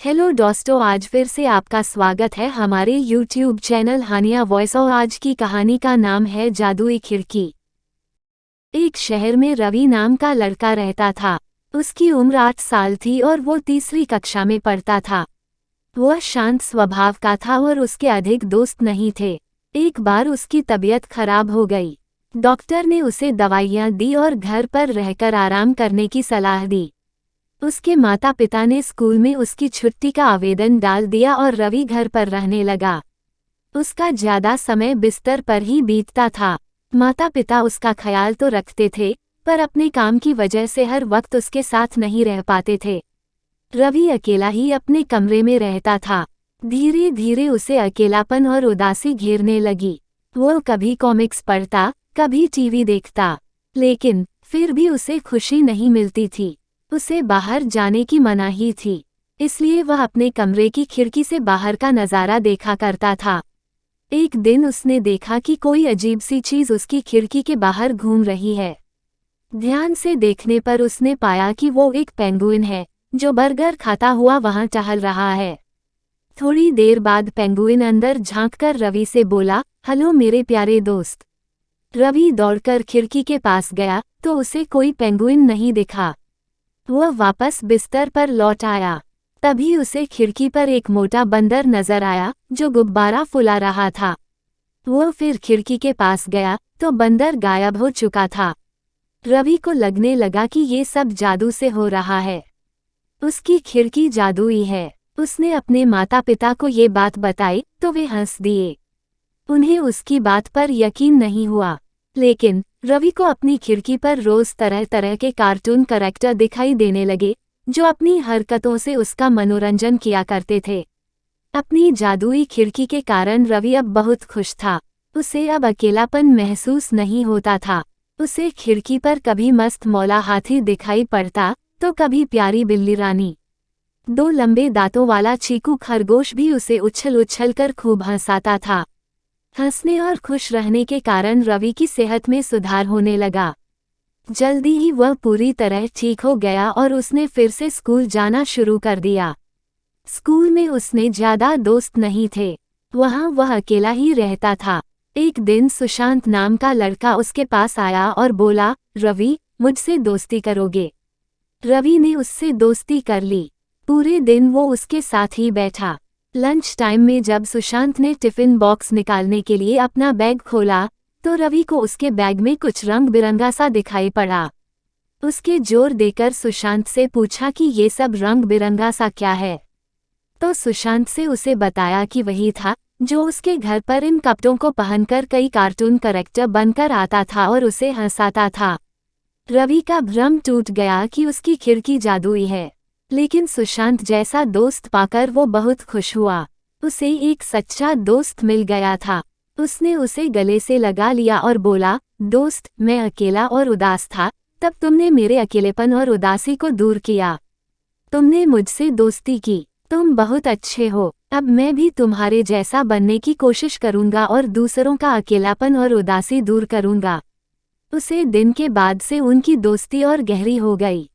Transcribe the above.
Hello दोस्तों, आज फिर से आपका स्वागत है हमारे YouTube चैनल हानिया वॉइस और आज की कहानी का नाम है जादुई खिड़की। एक शहर में रवि नाम का लड़का रहता था। उसकी उम्र 8 साल थी और वो तीसरी कक्षा में पढ़ता था। वह शांत स्वभाव का था और उसके अधिक दोस्त नहीं थे। एक बार उसकी तबीयत खराब हो गई। डॉक्टर ने उसे दवाइयाँ दी और घर पर रहकर आराम करने की सलाह दी। उसके माता पिता ने स्कूल में उसकी छुट्टी का आवेदन डाल दिया और रवि घर पर रहने लगा। उसका ज्यादा समय बिस्तर पर ही बीतता था। माता पिता उसका ख्याल तो रखते थे, पर अपने काम की वजह से हर वक्त उसके साथ नहीं रह पाते थे। रवि अकेला ही अपने कमरे में रहता था। धीरे धीरे उसे अकेलापन और उदासी घेरने लगी। वो कभी कॉमिक्स पढ़ता, कभी टीवी देखता, लेकिन फिर भी उसे खुशी नहीं मिलती थी। उसे बाहर जाने की मनाही थी, इसलिए वह अपने कमरे की खिड़की से बाहर का नज़ारा देखा करता था। एक दिन उसने देखा कि कोई अजीब सी चीज़ उसकी खिड़की के बाहर घूम रही है। ध्यान से देखने पर उसने पाया कि वो एक पेंगुइन है, जो बर्गर खाता हुआ वहां टहल रहा है। थोड़ी देर बाद पेंगुइन अंदर झांककर रवि से बोला, हेलो मेरे प्यारे दोस्त। रवि दौड़कर खिड़की के पास गया तो उसे कोई पेंगुइन नहीं दिखा। वह वापस बिस्तर पर लौट आया। तभी उसे खिड़की पर एक मोटा बंदर नजर आया जो गुब्बारा फुला रहा था। वह फिर खिड़की के पास गया तो बंदर गायब हो चुका था। रवि को लगने लगा कि ये सब जादू से हो रहा है। उसकी खिड़की जादुई है। उसने अपने माता पिता को ये बात बताई तो वे हंस दिए। उन्हें उसकी बात पर यकीन नहीं हुआ, लेकिन रवि को अपनी खिड़की पर रोज तरह तरह के कार्टून कैरेक्टर दिखाई देने लगे, जो अपनी हरकतों से उसका मनोरंजन किया करते थे। अपनी जादुई खिड़की के कारण रवि अब बहुत खुश था। उसे अब अकेलापन महसूस नहीं होता था। उसे खिड़की पर कभी मस्त मौला हाथी दिखाई पड़ता तो कभी प्यारी बिल्ली रानी। 2 लंबे दांतों वाला चीकू खरगोश भी उसे उछल उछल कर खूब हंसाता था। हंसने और खुश रहने के कारण रवि की सेहत में सुधार होने लगा। जल्दी ही वह पूरी तरह ठीक हो गया और उसने फिर से स्कूल जाना शुरू कर दिया। स्कूल में उसने ज्यादा दोस्त नहीं थे। वहाँ वह अकेला ही रहता था। एक दिन सुशांत नाम का लड़का उसके पास आया और बोला, रवि, मुझसे दोस्ती करोगे? रवि ने उससे दोस्ती कर ली। पूरे दिन वो उसके साथ ही बैठा। लंच टाइम में जब सुशांत ने टिफिन बॉक्स निकालने के लिए अपना बैग खोला तो रवि को उसके बैग में कुछ रंग बिरंगा सा दिखाई पड़ा। उसके जोर देकर सुशांत से पूछा कि ये सब रंग बिरंगा सा क्या है। तो सुशांत से उसे बताया कि वही था जो उसके घर पर इन कपड़ों को पहनकर कई कार्टून कैरेक्टर बनकर आता था और उसे हंसाता था। रवि का भ्रम टूट गया कि उसकी खिड़की जादुई है, लेकिन सुशांत जैसा दोस्त पाकर वो बहुत खुश हुआ। उसे एक सच्चा दोस्त मिल गया था। उसने उसे गले से लगा लिया और बोला, दोस्त, मैं अकेला और उदास था, तब तुमने मेरे अकेलेपन और उदासी को दूर किया। तुमने मुझसे दोस्ती की। तुम बहुत अच्छे हो। अब मैं भी तुम्हारे जैसा बनने की कोशिश करूंगा और दूसरों का अकेलापन और उदासी दूर करूंगा। उसे दिन के बाद से उनकी दोस्ती और गहरी हो गई।